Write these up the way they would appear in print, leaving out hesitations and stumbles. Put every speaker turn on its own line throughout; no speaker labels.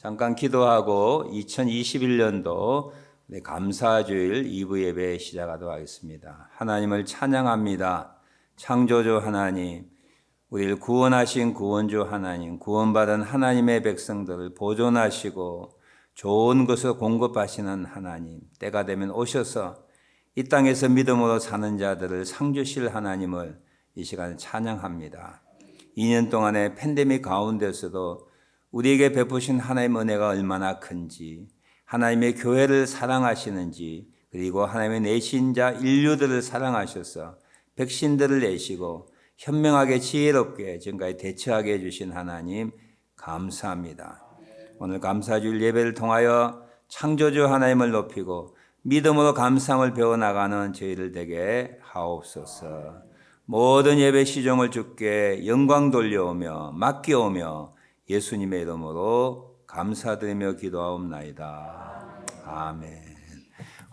잠깐 기도하고 2021년도 감사주일 2부 예배 시작하도록 하겠습니다. 하나님을 찬양합니다. 창조주 하나님, 우리를 구원하신 구원주 하나님, 구원받은 하나님의 백성들을 보존하시고 좋은 것을 공급하시는 하나님, 때가 되면 오셔서 이 땅에서 믿음으로 사는 자들을 상 주실 하나님을 이 시간에 찬양합니다. 2년 동안의 팬데믹 가운데서도 우리에게 베푸신 하나님의 은혜가 얼마나 큰지, 하나님의 교회를 사랑하시는지, 그리고 하나님의 내신 자 인류들을 사랑하셔서 백신들을 내시고 현명하게 지혜롭게 지금까지 대처하게 해주신 하나님 감사합니다. 오늘 감사주일 예배를 통하여 창조주 하나님을 높이고 믿음으로 감사함을 배워나가는 저희들 되게 하옵소서. 모든 예배 시종을 주께 영광 돌려오며 맡겨오며 예수님의 이름으로 감사드리며 기도하옵나이다. 아멘.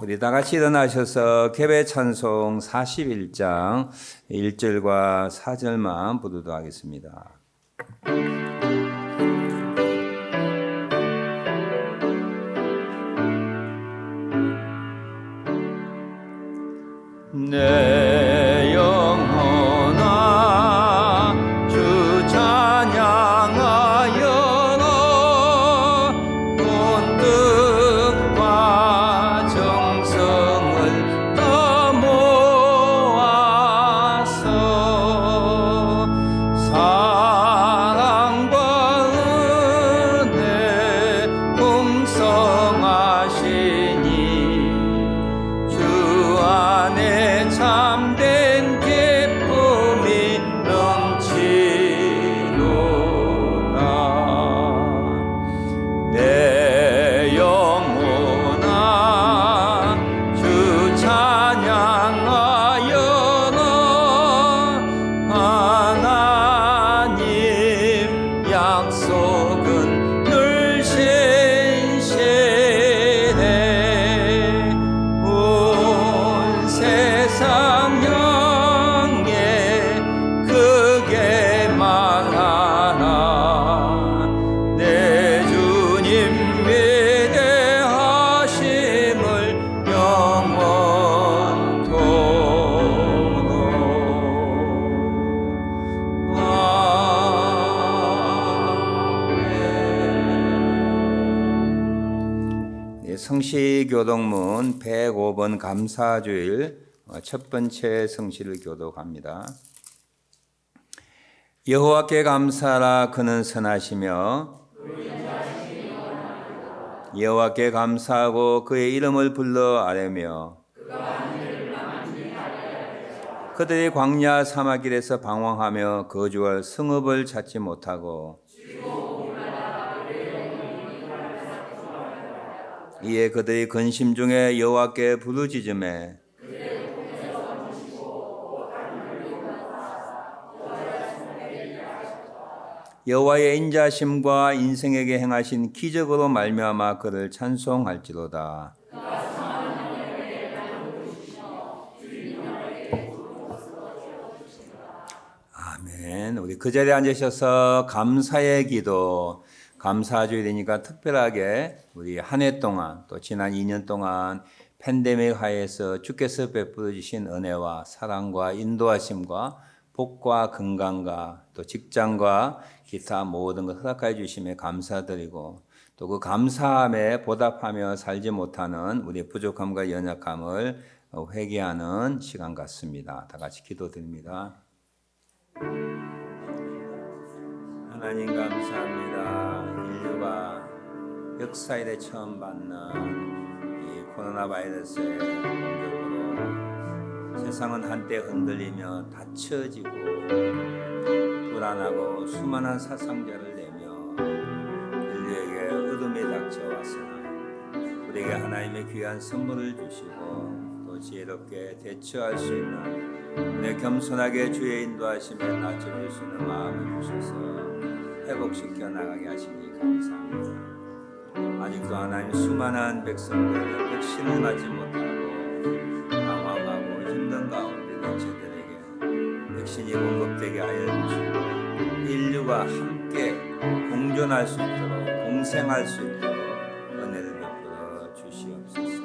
우리 다 같이 일어나셔서 개배 찬송 41장 1절과 4절만 부르도록 하겠습니다. 내 영혼아 주 찬양하여라. 온 뜻과 정성을 다 모아서 사랑과 은혜 풍성하시니 주 안에 참된 기쁨이 넘치도다. 내 영혼아 주 찬양하여라. 하나님 약속은 늘 신실해. 온 세상 향해 크게 말하라. 내 주님 위대하심을 영원토록. 아멘. 성시교독문 105번 감사주일 첫 번째 성시를 교독합니다. 여호와께 감사하라. 그는 선하시며 여호와께 감사하고 그의 이름을 불러 아뢰며 그들이 광야 사막길에서 방황하며 거주할 성읍을 찾지 못하고 이에 그들이 근심 중에 여호와께 부르짖으매 여호와의 인자심과 인생에게 행하신 기적으로 말미암아 그를 찬송할지로다. 아멘. 우리 그 자리에 앉으셔서 감사의 기도, 감사주일이니까 특별하게 우리 한 해 동안 또 지난 2년 동안 팬데믹 하에서 주께서 베풀어 주신 은혜와 사랑과 인도하심과 복과 건강과 또 직장과 기타 모든 것 허락해 주심에 감사드리고 또 그 감사함에 보답하며 살지 못하는 우리의 부족함과 연약함을 회개하는 시간 같습니다. 다 같이 기도드립니다. 하나님 감사합니다. 인류가 역사 이래 처음 받는 이 코로나 바이러스의 공격으로 세상은 한때 흔들리며 닫혀지고 불안하고 수많은 사상자를 내며 인류에게 어둠이 닥쳐왔으나 우리에게 하나님의 귀한 선물을 주시고 또 지혜롭게 대처할 수 있는 내 겸손하게 주의 인도하심에 낮춰줄 수 있는 마음을 주셔서 회복시켜 나가게 하시니 감사합니다. 아직도 하나님 수많은 백성들의 백신을 맞지 못하고 방황하고 힘든 가운데 있는 저들에게 백신이 공급되게 하여 주시고 인류가 함께 공존 공존할 수 있도록 공생할 수 있도록 은혜를 베풀어 주시옵소서.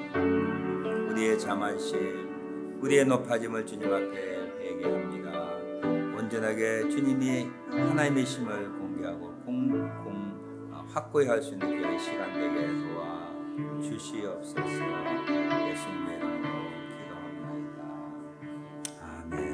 우리의 자만심, 우리의 높아짐을 주님 앞에 회개합니다. 온전하게 주님이 하나님이심을 공개하고 확고히 할 수 있는 그런 시간 되게 도와 주시옵소서. 예수님의 이름으로 기도합니다. 아멘.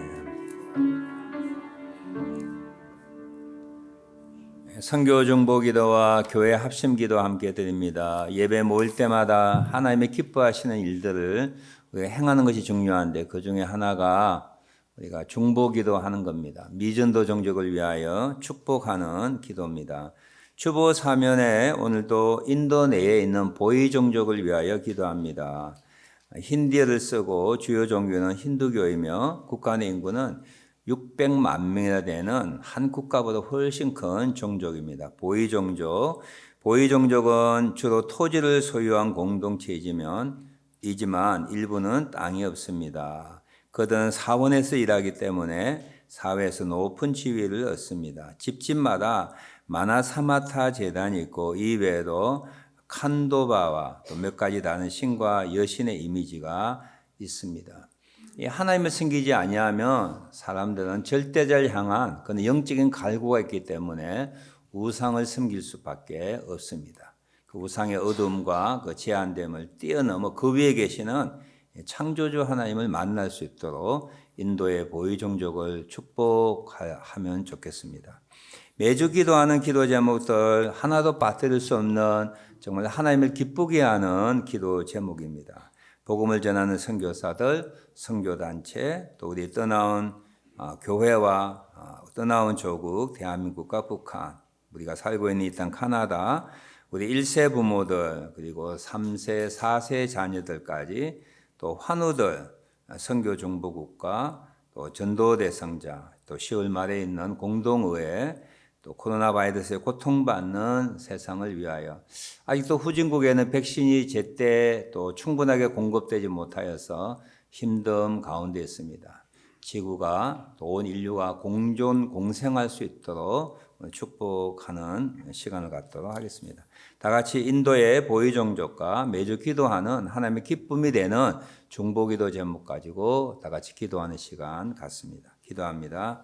선교 중보 기도와 교회 합심 기도 함께 드립니다. 예배 모일 때마다 하나님의 기뻐하시는 일들을 우리가 행하는 것이 중요한데 그 중에 하나가 우리가 중보 기도하는 겁니다. 미전도 종족을 위하여 축복하는 기도입니다. 주보 사면에 오늘도 인도 내에 있는 보이 종족을 위하여 기도합니다. 힌디어를 쓰고 주요 종교는 힌두교이며 국가 내 인구는 600만 명이나 되는 한 국가보다 훨씬 큰 종족입니다. 보이 종족. 보이 종족은 주로 토지를 소유한 공동체이지만 일부는 땅이 없습니다. 그들은 사원에서 일하기 때문에 사회에서 높은 지위를 얻습니다. 집집마다 마나사마타 제단이 있고 이 외에도 칸도바와 또 몇 가지 다른 신과 여신의 이미지가 있습니다. 하나님을 섬기지 아니하면 사람들은 절대자를 향한 그런 영적인 갈구가 있기 때문에 우상을 섬길 수밖에 없습니다. 그 우상의 어둠과 그 제한됨을 뛰어넘어 그 위에 계시는 창조주 하나님을 만날 수 있도록 인도의 보이 종족을 축복하면 좋겠습니다. 매주 기도하는 기도 제목들 하나도 빠뜨릴 수 없는 정말 하나님을 기쁘게 하는 기도 제목입니다. 복음을 전하는 선교사들, 선교단체, 또 우리 떠나온 교회와 떠나온 조국, 대한민국과 북한, 우리가 살고 있는 이 땅 카나다, 우리 1세 부모들, 그리고 3세, 4세 자녀들까지 또 환우들, 선교 중보국가, 또 전도 대상자, 또 10월 말에 있는 공동의회, 또 코로나 바이러스에 고통받는 세상을 위하여 아직도 후진국에는 백신이 제때 또 충분하게 공급되지 못하여서 힘듦 가운데 있습니다. 지구가 또 온 인류가 공생할 수 있도록 축복하는 시간을 갖도록 하겠습니다. 다 같이 인도의 보이 종족과 매주 기도하는 하나님의 기쁨이 되는 중보기도 제목 가지고 다 같이 기도하는 시간 갖습니다. 기도합니다.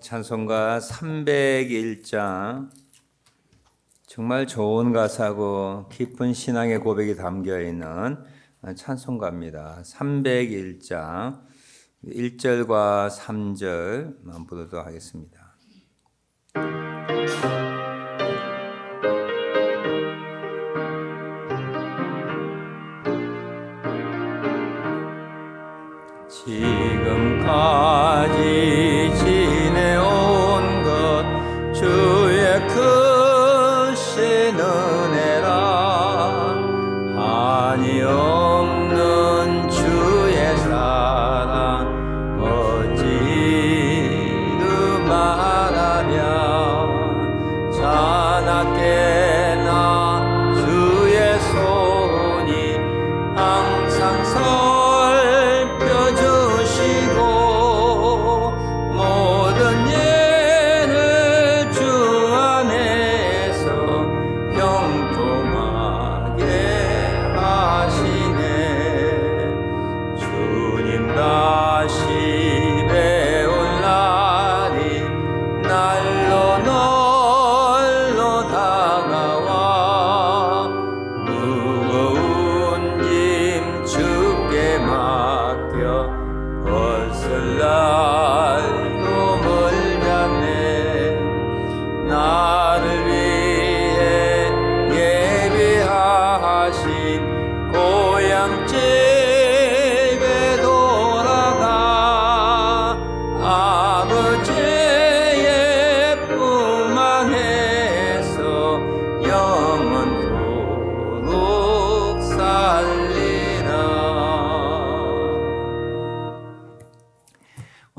찬송가 301장 정말 좋은 가사고 깊은 신앙의 고백이 담겨있는 찬송가입니다. 301장 1절과 3절만 부르도록 하겠습니다. 지금까지 지내온 것 주의 크신 은혜라 한이 없는 주의 사랑 어찌르 말하랴 자나깨나 주의 손이 항상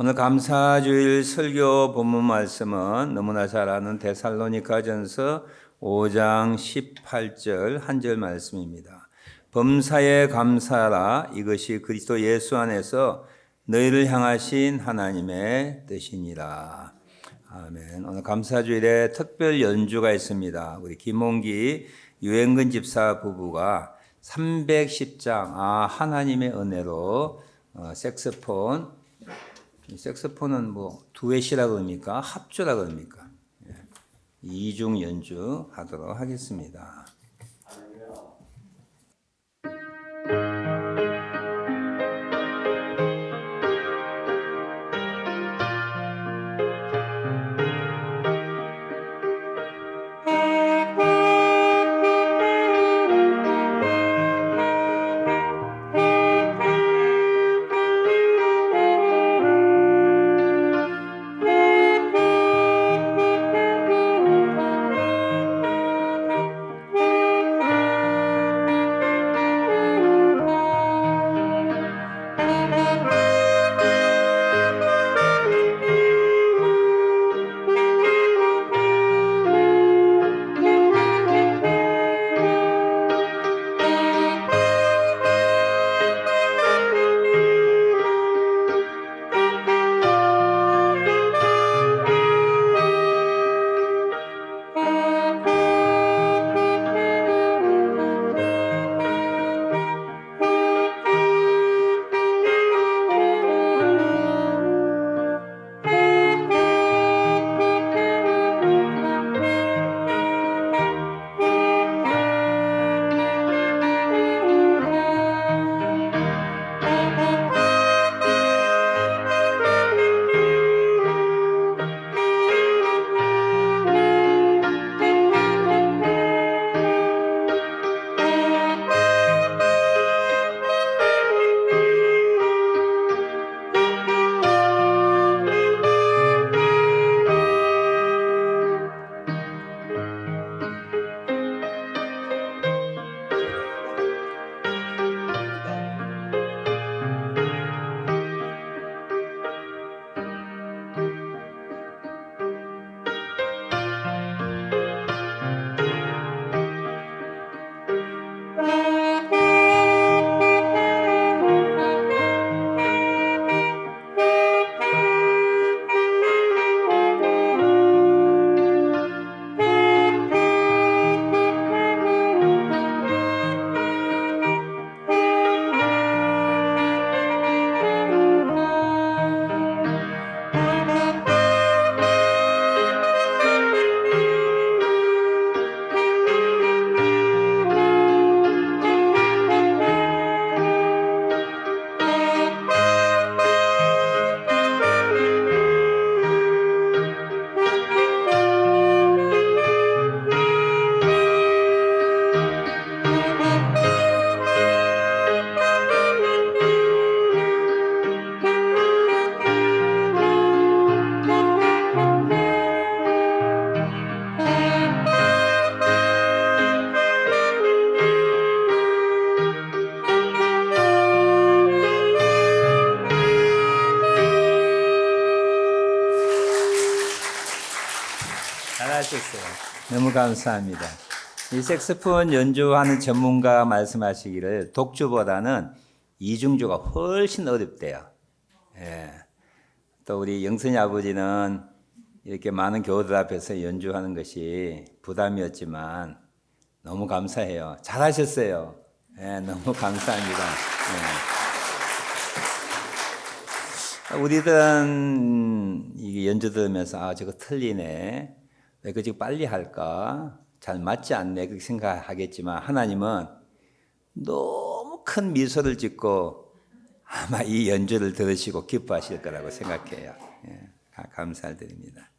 오늘 감사주일 설교 본문 말씀은 너무나 잘 아는 데살로니가전서 5장 18절 한 절 말씀입니다. 범사에 감사하라. 이것이 그리스도 예수 안에서 너희를 향하신 하나님의 뜻이니라. 아멘. 오늘 감사주일에 특별 연주가 있습니다. 우리 김홍기 유행근 집사 부부가 310장 하나님의 은혜로 색소폰은 뭐 두엣이라 그럽니까? 합주라 그럽니까? 이중 연주하도록 하겠습니다. 잘하셨어요. 너무 감사합니다. 이 색소폰 연주하는 전문가가 말씀하시기를 독주보다는 이중주가 훨씬 어렵대요. 예. 또 우리 영선이 아버지는 이렇게 많은 교우들 앞에서 연주하는 것이 부담이었지만 너무 감사해요. 잘하셨어요. 예, 너무 감사합니다. 예. 우리들은 이 연주 들으면서 저거 틀리네. 왜 그렇게 빨리 할까? 잘 맞지 않네. 그렇게 생각하겠지만 하나님은 너무 큰 미소를 짓고 아마 이 연주를 들으시고 기뻐하실 거라고 생각해요. 예, 감사를 드립니다.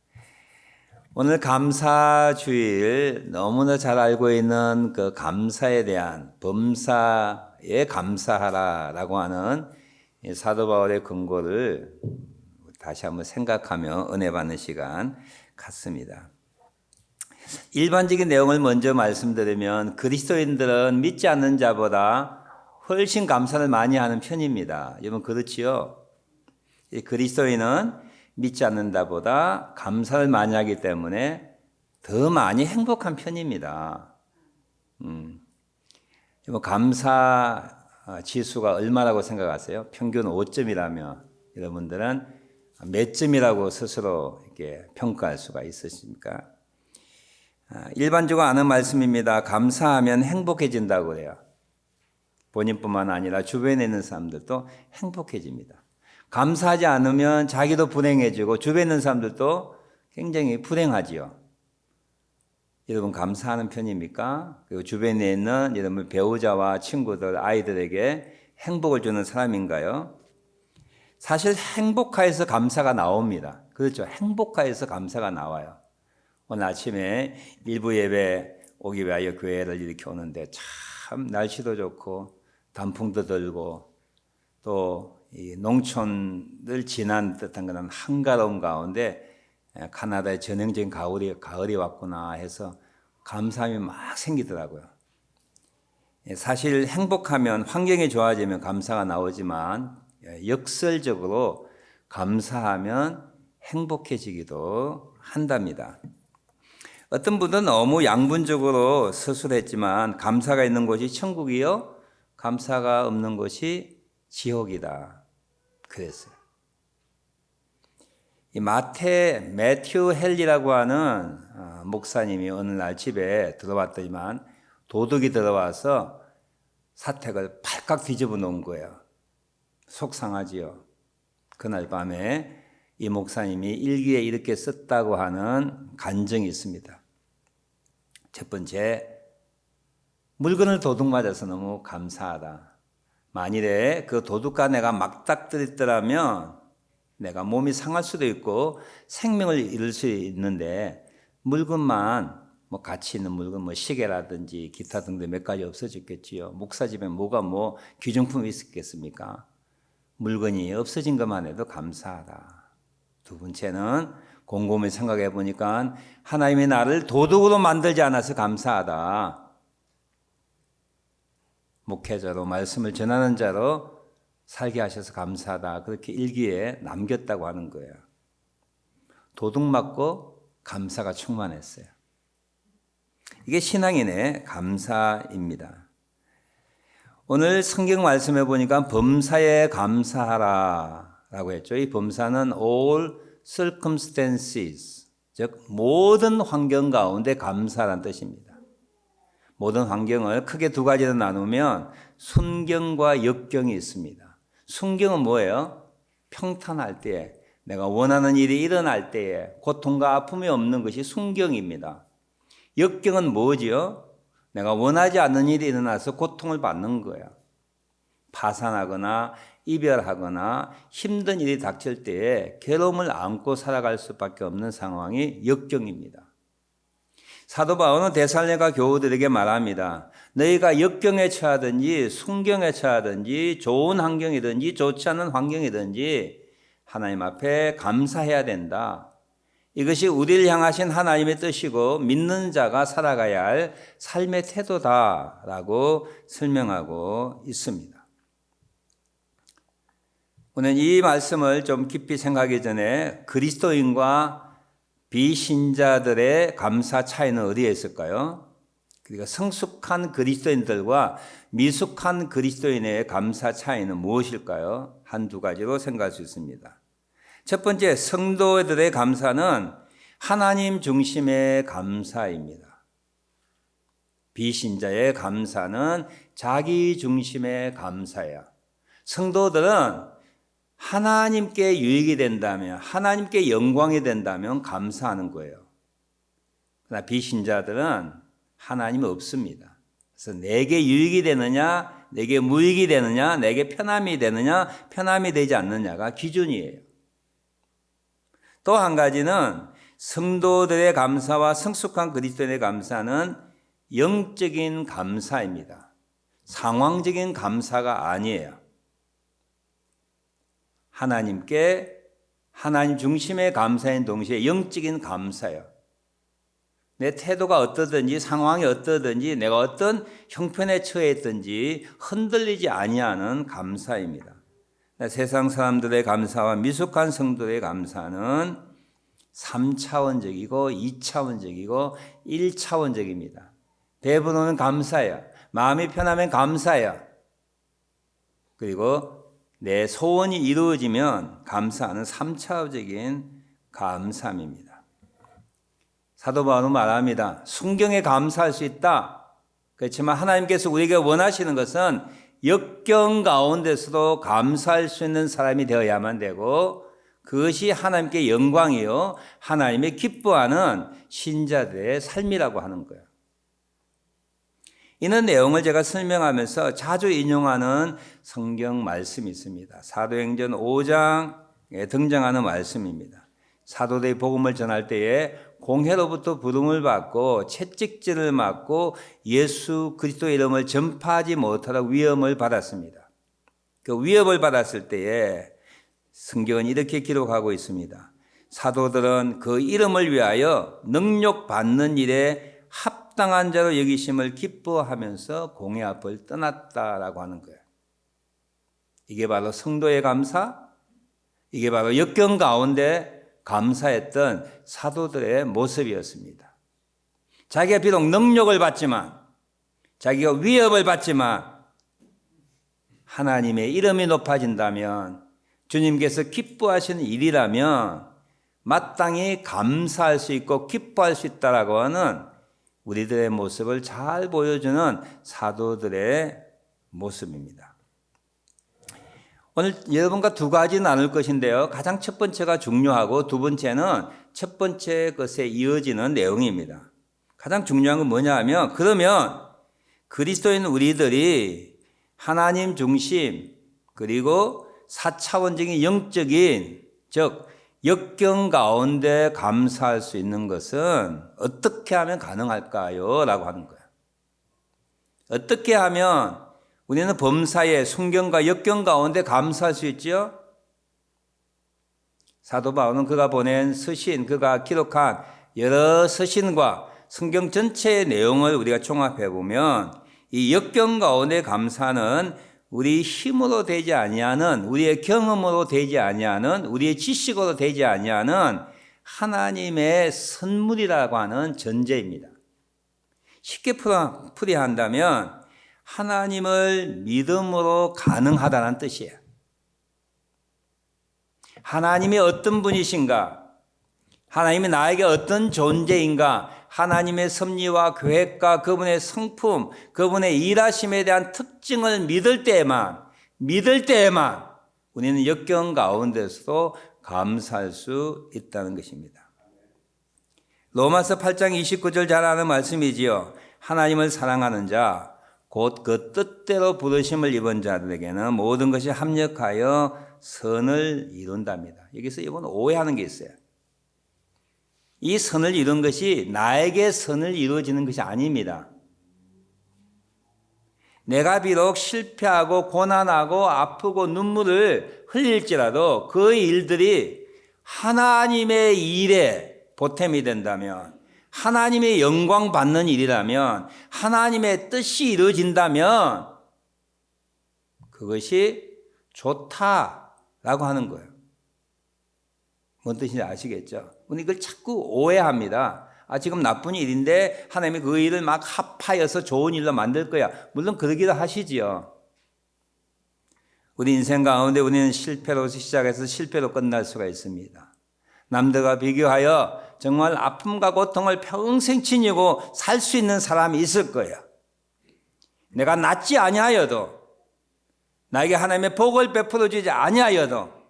오늘 감사주일 너무나 잘 알고 있는 그 감사에 대한 범사에 감사하라라고 하는 사도 바울의 근거를 다시 한번 생각하며 은혜 받는 시간 갖습니다. 일반적인 내용을 먼저 말씀드리면 그리스도인들은 믿지 않는 자보다 훨씬 감사를 많이 하는 편입니다. 여러분 그렇지요? 이 그리스도인은 믿지 않는다보다 감사를 많이 하기 때문에 더 많이 행복한 편입니다. 뭐 감사 지수가 얼마라고 생각하세요? 평균 5점이라면 여러분들은 몇 점이라고 스스로 이렇게 평가할 수가 있으십니까? 일반적으로 아는 말씀입니다. 감사하면 행복해진다고 그래요. 본인뿐만 아니라 주변에 있는 사람들도 행복해집니다. 감사하지 않으면 자기도 불행해지고 주변에 있는 사람들도 굉장히 불행하지요. 여러분 감사하는 편입니까? 그리고 주변에 있는 여러분 배우자와 친구들, 아이들에게 행복을 주는 사람인가요? 사실 행복하여서 감사가 나옵니다. 그렇죠. 행복하여서 감사가 나와요. 오늘 아침에 일부 예배 오기 위하여 교회를 이렇게 오는데 참 날씨도 좋고 단풍도 들고 또 이 농촌을 지난 듯한 그런 한가로운 가운데 카나다의 전형적인 가을이 왔구나 해서 감사함이 막 생기더라고요. 사실 행복하면 환경이 좋아지면 감사가 나오지만 역설적으로 감사하면 행복해지기도 한답니다. 어떤 분은 너무 양분적으로 서술했지만 감사가 있는 곳이 천국이요 감사가 없는 곳이 지옥이다 그랬어요. 이 매튜 헬리라고 하는 목사님이 어느 날 집에 들어왔더니만 도둑이 들어와서 사택을 발칵 뒤집어 놓은 거예요. 속상하지요. 그날 밤에 이 목사님이 일기에 이렇게 썼다고 하는 간증이 있습니다. 첫 번째, 물건을 도둑 맞아서 너무 감사하다. 만일에 그 도둑과 내가 맞닥뜨렸더라면 내가 몸이 상할 수도 있고 생명을 잃을 수 있는데 물건만 뭐 가치 있는 물건 뭐 시계라든지 기타 등등 몇 가지 없어졌겠지요. 목사 집에 뭐가 귀중품이 있었겠습니까? 물건이 없어진 것만 해도 감사하다. 두 번째는 곰곰이 생각해 보니까 하나님이 나를 도둑으로 만들지 않아서 감사하다. 목회자로 말씀을 전하는 자로 살게 하셔서 감사하다. 그렇게 일기에 남겼다고 하는 거예요. 도둑 맞고 감사가 충만했어요. 이게 신앙인의 감사입니다. 오늘 성경 말씀해 보니까 범사에 감사하라 라고 했죠. 이 범사는 all circumstances, 즉 모든 환경 가운데 감사라는 뜻입니다. 모든 환경을 크게 두 가지로 나누면 순경과 역경이 있습니다. 순경은 뭐예요? 평탄할 때에, 내가 원하는 일이 일어날 때에 고통과 아픔이 없는 것이 순경입니다. 역경은 뭐지요? 내가 원하지 않는 일이 일어나서 고통을 받는 거야. 파산하거나 이별하거나 힘든 일이 닥칠 때에 괴로움을 안고 살아갈 수밖에 없는 상황이 역경입니다. 사도 바울은 데살로니가 교우들에게 말합니다. 너희가 역경에 처하든지 순경에 처하든지 좋은 환경이든지 좋지 않은 환경이든지 하나님 앞에 감사해야 된다. 이것이 우리를 향하신 하나님의 뜻이고 믿는 자가 살아가야 할 삶의 태도다라고 설명하고 있습니다. 오늘 이 말씀을 좀 깊이 생각하기 전에 그리스도인과 비신자들의 감사 차이는 어디에 있을까요? 그러니까 성숙한 그리스도인들과 미숙한 그리스도인의 감사 차이는 무엇일까요? 한두 가지로 생각할 수 있습니다. 첫 번째, 성도들의 감사는 하나님 중심의 감사입니다. 비신자의 감사는 자기 중심의 감사야. 성도들은 하나님께 유익이 된다면, 하나님께 영광이 된다면 감사하는 거예요. 그러나 비신자들은 하나님이 없습니다. 그래서 내게 유익이 되느냐, 내게 무익이 되느냐, 내게 편함이 되느냐, 편함이 되지 않느냐가 기준이에요. 또 한 가지는 성도들의 감사와 성숙한 그리스도인의 감사는 영적인 감사입니다. 상황적인 감사가 아니에요. 하나님께 하나님 중심의 감사인 동시에 영적인 감사예요. 내 태도가 어떠든지 상황이 어떠든지 내가 어떤 형편에 처했든지 흔들리지 아니하는 감사입니다. 세상 사람들의 감사와 미숙한 성도의 감사는 3차원적이고 2차원적이고 1차원적입니다. 배부르면 감사야. 마음이 편하면 감사야. 그리고 내 소원이 이루어지면 감사하는 3차원적인 감사입니다. 사도 바울은 말합니다. 순경에 감사할 수 있다. 그렇지만 하나님께서 우리에게 원하시는 것은 역경 가운데서도 감사할 수 있는 사람이 되어야만 되고 그것이 하나님께 영광이요 하나님의 기뻐하는 신자들의 삶이라고 하는 거예요. 이런 내용을 제가 설명하면서 자주 인용하는 성경 말씀이 있습니다. 사도행전 5장에 등장하는 말씀입니다. 사도들이 복음을 전할 때에 공회로부터 부름을 받고 채찍질을 맞고 예수 그리스도의 이름을 전파하지 못하라고 위험을 받았습니다. 그 위협을 받았을 때에 성경은 이렇게 기록하고 있습니다. 사도들은 그 이름을 위하여 능력받는 일에 합당한 자로 여기심을 기뻐하면서 공회 앞을 떠났다라고 하는 거예요. 이게 바로 성도의 감사, 이게 바로 역경 가운데 감사했던 사도들의 모습이었습니다. 자기가 비록 능력을 받지만, 자기가 위협을 받지만 하나님의 이름이 높아진다면, 주님께서 기뻐하시는 일이라면 마땅히 감사할 수 있고 기뻐할 수 있다라고 하는 우리들의 모습을 잘 보여주는 사도들의 모습입니다. 오늘 여러분과 두 가지 나눌 것인데요. 가장 첫 번째가 중요하고 두 번째는 첫 번째 것에 이어지는 내용입니다. 가장 중요한 건 뭐냐 하면 그러면 그리스도인 우리들이 하나님 중심 그리고 4차원적인 영적인 즉 역경 가운데 감사할 수 있는 것은 어떻게 하면 가능할까요? 라고 하는 거예요. 어떻게 하면 우리는 범사에 순경과 역경 가운데 감사할 수 있죠? 사도 바울은 그가 보낸 서신, 그가 기록한 여러 서신과 성경 전체의 내용을 우리가 종합해 보면 이 역경 가운데 감사는 우리 힘으로 되지 아니하는, 우리의 경험으로 되지 아니하는, 우리의 지식으로 되지 아니하는 하나님의 선물이라고 하는 전제입니다. 쉽게 풀이한다면 하나님을 믿음으로 가능하다는 뜻이에요. 하나님이 어떤 분이신가? 하나님이 나에게 어떤 존재인가? 하나님의 섭리와 계획과 그분의 성품, 그분의 일하심에 대한 특징을 믿을 때에만 우리는 역경 가운데서도 감사할 수 있다는 것입니다. 로마서 8장 29절 잘 아는 말씀이지요. 하나님을 사랑하는 자, 곧 그 뜻대로 부르심을 입은 자들에게는 모든 것이 합력하여 선을 이룬답니다. 여기서 이건 오해하는 게 있어요. 이 선을 이룬 것이 나에게 선을 이루어지는 것이 아닙니다. 내가 비록 실패하고 고난하고 아프고 눈물을 흘릴지라도 그 일들이 하나님의 일에 보탬이 된다면, 하나님의 영광 받는 일이라면, 하나님의 뜻이 이루어진다면 그것이 좋다라고 하는 거예요. 뭔 뜻인지 아시겠죠? 우리 이걸 자꾸 오해합니다. 지금 나쁜 일인데 하나님이 그 일을 막 합하여서 좋은 일로 만들 거야. 물론 그러기도 하시지요. 우리 인생 가운데 우리는 실패로 시작해서 실패로 끝날 수가 있습니다. 남들과 비교하여 정말 아픔과 고통을 평생 지니고 살 수 있는 사람이 있을 거예요. 내가 낫지 아니하여도, 나에게 하나님의 복을 베풀어 주지 아니하여도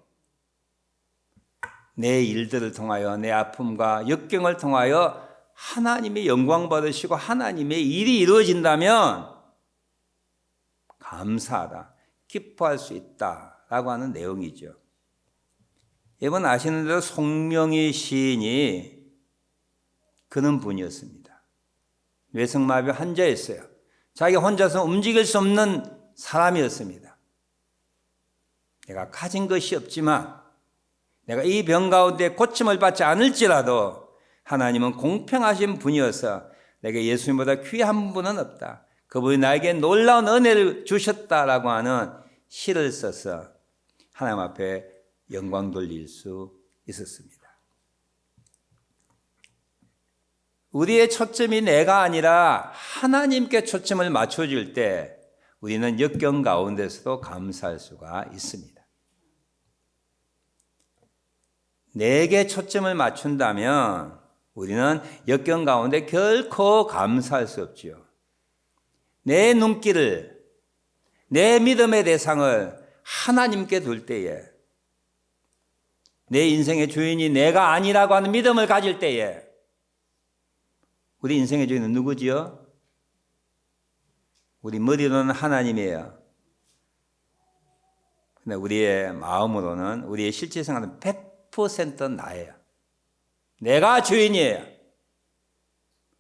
내 일들을 통하여, 내 아픔과 역경을 통하여 하나님의 영광 받으시고 하나님의 일이 이루어진다면 감사하다, 기뻐할 수 있다라고 하는 내용이죠. 여러분 아시는 대로 송명희 시인이 그런 분이었습니다. 뇌성마비 환자였어요. 자기 혼자서 움직일 수 없는 사람이었습니다. 내가 가진 것이 없지만, 내가 이 병 가운데 고침을 받지 않을지라도 하나님은 공평하신 분이어서 내게 예수님보다 귀한 분은 없다. 그분이 나에게 놀라운 은혜를 주셨다라고 하는 시를 써서 하나님 앞에 영광 돌릴 수 있었습니다. 우리의 초점이 내가 아니라 하나님께 초점을 맞춰줄 때 우리는 역경 가운데서도 감사할 수가 있습니다. 내게 초점을 맞춘다면 우리는 역경 가운데 결코 감사할 수 없지요. 내 눈길을, 내 믿음의 대상을 하나님께 둘 때에, 내 인생의 주인이 내가 아니라고 하는 믿음을 가질 때에, 우리 인생의 주인은 누구지요? 우리 머리로는 하나님이에요. 근데 우리의 마음으로는, 우리의 실제 생활은 100% 나예요. 내가 주인이에요.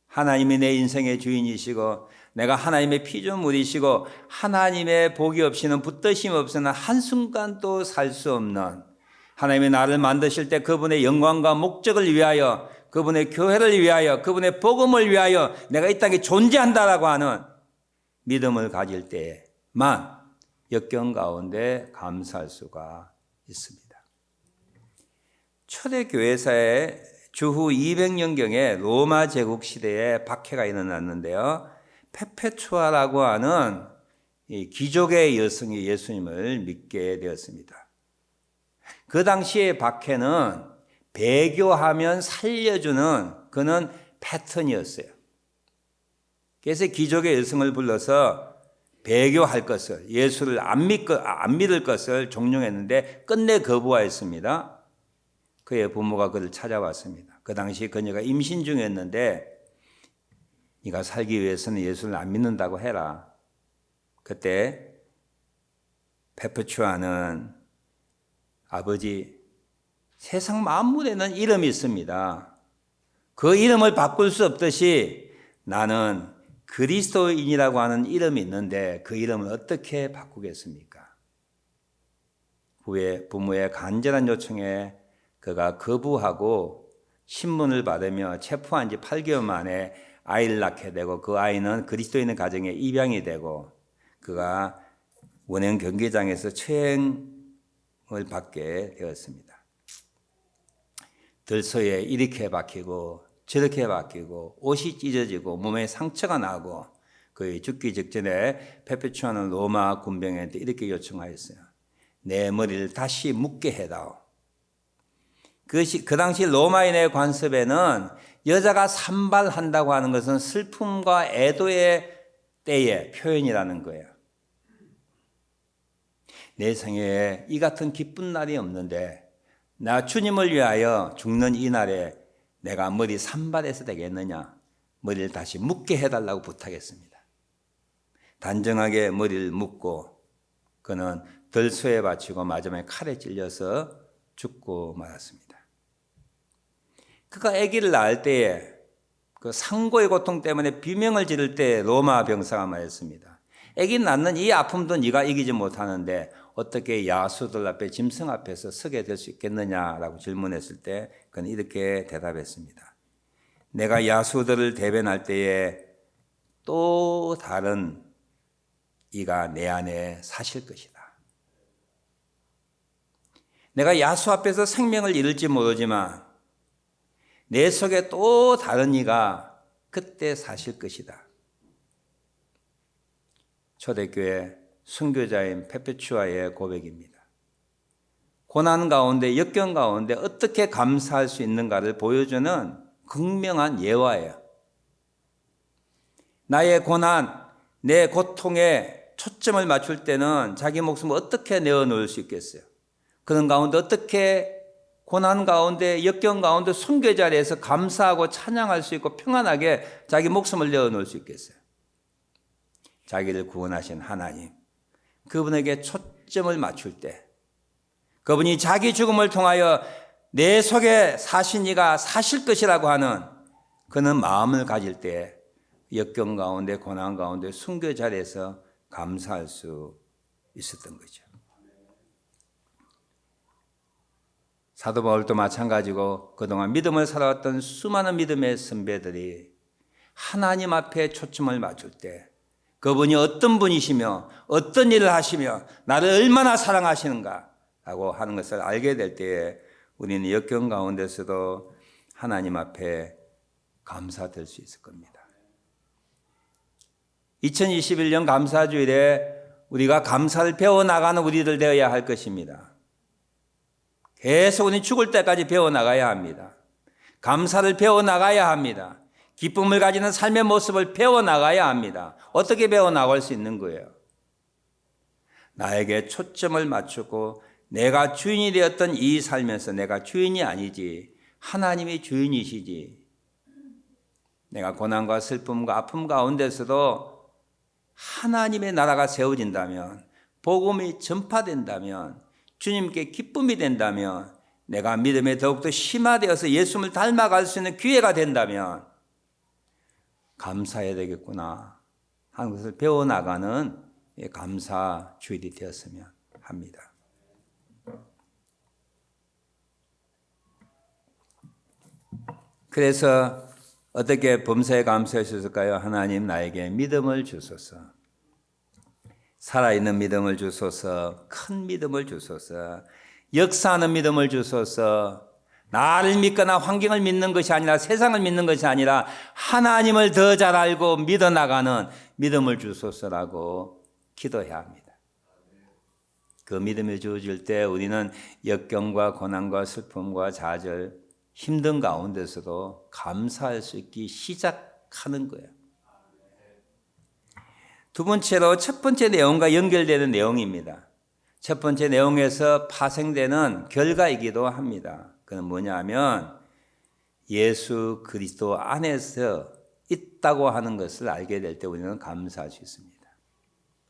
하나님이 내 인생의 주인이시고 내가 하나님의 피조물이시고 하나님의 복이 없이는 붙드심 없이는 한순간도 살 수 없는, 하나님이 나를 만드실 때 그분의 영광과 목적을 위하여, 그분의 교회를 위하여, 그분의 복음을 위하여 내가 이 땅에 존재한다라고 하는 믿음을 가질 때에만 역경 가운데 감사할 수가 있습니다. 초대 교회사에 주후 200년경에 로마 제국 시대에 박해가 일어났는데요. 페페추아라고 하는 이 귀족의 여성이 예수님을 믿게 되었습니다. 그 당시의 박해는 배교하면 살려주는 그는 패턴이었어요. 그래서 귀족의 여성을 불러서 배교할 것을, 예수를 안 믿을 것을 종용했는데 끝내 거부하였습니다. 그의 부모가 그를 찾아왔습니다. 그 당시 그녀가 임신 중이었는데 네가 살기 위해서는 예수를 안 믿는다고 해라. 그때 페페추아는 아버지, 세상 만물에는 이름이 있습니다. 그 이름을 바꿀 수 없듯이 나는 그리스도인이라고 하는 이름이 있는데 그 이름을 어떻게 바꾸겠습니까? 후에 부모의 간절한 요청에 그가 거부하고 신문을 받으며 체포한 지 8개월 만에 아이를 낳게 되고, 그 아이는 그리스도인의 가정에 입양이 되고 그가 원형 경기장에서 처형을 받게 되었습니다. 들소에 이렇게 박히고 저렇게 박히고 옷이 찢어지고 몸에 상처가 나고 거의 죽기 직전에 페페추아는 로마 군병한테 이렇게 요청하였어요. 내 머리를 다시 묶게 해다오. 그 당시 로마인의 관습에는 여자가 산발한다고 하는 것은 슬픔과 애도의 때의 표현이라는 거예요. 내 생애에 이 같은 기쁜 날이 없는데 나 주님을 위하여 죽는 이 날에 내가 머리 산발해서 되겠느냐? 머리를 다시 묶게 해달라고 부탁했습니다. 단정하게 머리를 묶고 그는 들소에 바치고 마지막에 칼에 찔려서 죽고 말았습니다. 그가 아기를 낳을 때에 그 상고의 고통 때문에 비명을 지를 때 로마 병사가 말했습니다. 아기 낳는 이 아픔도 네가 이기지 못하는데 어떻게 야수들 앞에 짐승 앞에서 서게 될 수 있겠느냐라고 질문했을 때 그는 이렇게 대답했습니다. 내가 야수들을 대변할 때에 또 다른 이가 내 안에 사실 것이다. 내가 야수 앞에서 생명을 잃을지 모르지만 내 속에 또 다른 이가 그때 사실 것이다. 초대교회 순교자인 페페추아의 고백입니다. 고난 가운데, 역경 가운데 어떻게 감사할 수 있는가를 보여주는 극명한 예화예요. 나의 고난, 내 고통에 초점을 맞출 때는 자기 목숨을 어떻게 내어놓을 수 있겠어요? 그런 가운데 어떻게 고난 가운데, 역경 가운데 순교 자리에서 감사하고 찬양할 수 있고 평안하게 자기 목숨을 내어놓을 수 있겠어요? 자기를 구원하신 하나님, 그분에게 초점을 맞출 때, 그분이 자기 죽음을 통하여 내 속에 사신 이가 사실 것이라고 하는 그는 마음을 가질 때 역경 가운데, 고난 가운데 순교 자리에서 감사할 수 있었던 거죠. 사도 바울도 마찬가지고 그동안 믿음을 살아왔던 수많은 믿음의 선배들이 하나님 앞에 초점을 맞출 때 그분이 어떤 분이시며 어떤 일을 하시며 나를 얼마나 사랑하시는가, 라고 하는 것을 알게 될 때에 우리는 역경 가운데서도 하나님 앞에 감사될 수 있을 겁니다. 2021년 감사주일에 우리가 감사를 배워나가는 우리들 되어야 할 것입니다. 계속 우리 죽을 때까지 배워나가야 합니다. 감사를 배워나가야 합니다. 기쁨을 가지는 삶의 모습을 배워나가야 합니다. 어떻게 배워나갈 수 있는 거예요? 나에게 초점을 맞추고 내가 주인이 되었던 이 삶에서 내가 주인이 아니지 하나님이 주인이시지. 내가 고난과 슬픔과 아픔 가운데서도 하나님의 나라가 세워진다면, 복음이 전파된다면, 주님께 기쁨이 된다면, 내가 믿음에 더욱더 심화되어서 예수님을 닮아갈 수 있는 기회가 된다면 감사해야 되겠구나 하는 것을 배워나가는 감사 주일이 되었으면 합니다. 그래서 어떻게 범사에 감사하셨을까요? 하나님 나에게 믿음을 주소서. 살아있는 믿음을 주소서. 큰 믿음을 주소서. 역사하는 믿음을 주소서. 나를 믿거나 환경을 믿는 것이 아니라 세상을 믿는 것이 아니라 하나님을 더 잘 알고 믿어나가는 믿음을 주소서라고 기도해야 합니다. 그 믿음이 주어질 때 우리는 역경과 고난과 슬픔과 좌절, 힘든 가운데서도 감사할 수 있기 시작하는 거예요. 두 번째로 첫 번째 내용과 연결되는 내용입니다. 첫 번째 내용에서 파생되는 결과이기도 합니다. 그건 뭐냐면 예수 그리스도 안에서 있다고 하는 것을 알게 될 때 우리는 감사할 수 있습니다.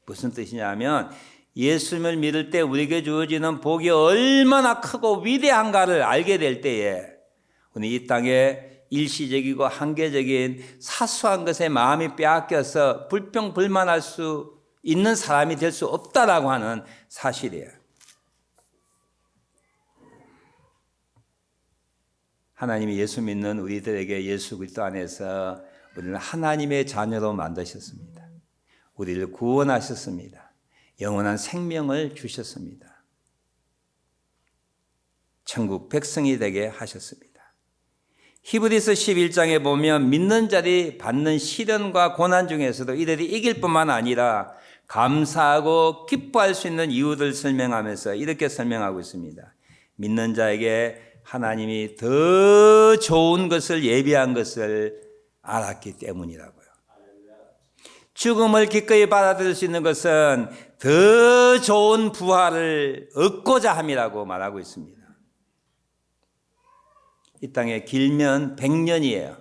무슨 뜻이냐면 예수님을 믿을 때 우리에게 주어지는 복이 얼마나 크고 위대한가를 알게 될 때에 우리 이 땅에 일시적이고 한계적인 사소한 것에 마음이 빼앗겨서 불평불만할 수 있는 사람이 될 수 없다라고 하는 사실이에요. 하나님이 예수 믿는 우리들에게 예수 그리스도 안에서 우리는 하나님의 자녀로 만드셨습니다. 우리를 구원하셨습니다. 영원한 생명을 주셨습니다. 천국 백성이 되게 하셨습니다. 히브리서 11장에 보면 믿는 자들이 받는 시련과 고난 중에서도 이들이 이길 뿐만 아니라 감사하고 기뻐할 수 있는 이유를 설명하면서 이렇게 설명하고 있습니다. 믿는 자에게 하나님이 더 좋은 것을 예비한 것을 알았기 때문이라고요. 죽음을 기꺼이 받아들일 수 있는 것은 더 좋은 부활을 얻고자 함이라고 말하고 있습니다. 이 땅에 길면 100년이에요.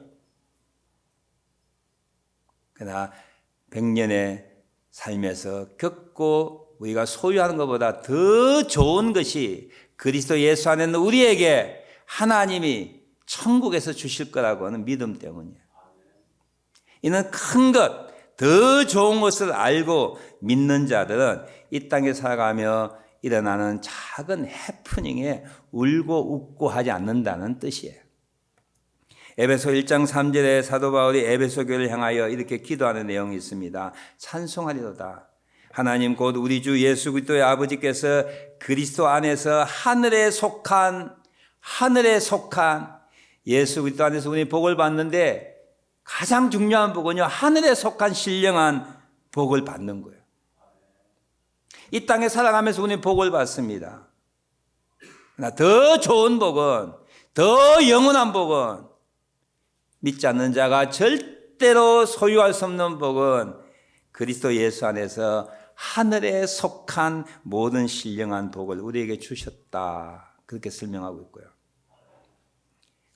그러나 100년의 삶에서 겪고 우리가 소유하는 것보다 더 좋은 것이 그리스도 예수 안에 있는 우리에게 하나님이 천국에서 주실 거라고 하는 믿음 때문이에요. 이는 큰 것, 더 좋은 것을 알고 믿는 자들은 이 땅에 살아가며 일어나는 작은 해프닝에 울고 웃고 하지 않는다는 뜻이에요. 에베소 1장 3절에 사도 바울이 에베소 교회를 향하여 이렇게 기도하는 내용이 있습니다. 찬송하리로다. 하나님 곧 우리 주 예수 그리스도의 아버지께서 그리스도 안에서 하늘에 속한 예수 그리스도 안에서 우리 복을 받는데 가장 중요한 복은요, 하늘에 속한 신령한 복을 받는 거예요. 이 땅에 살아가면서 우리는 복을 받습니다. 그러나 더 좋은 복은, 더 영원한 복은, 믿지 않는 자가 절대로 소유할 수 없는 복은 그리스도 예수 안에서 하늘에 속한 모든 신령한 복을 우리에게 주셨다. 그렇게 설명하고 있고요.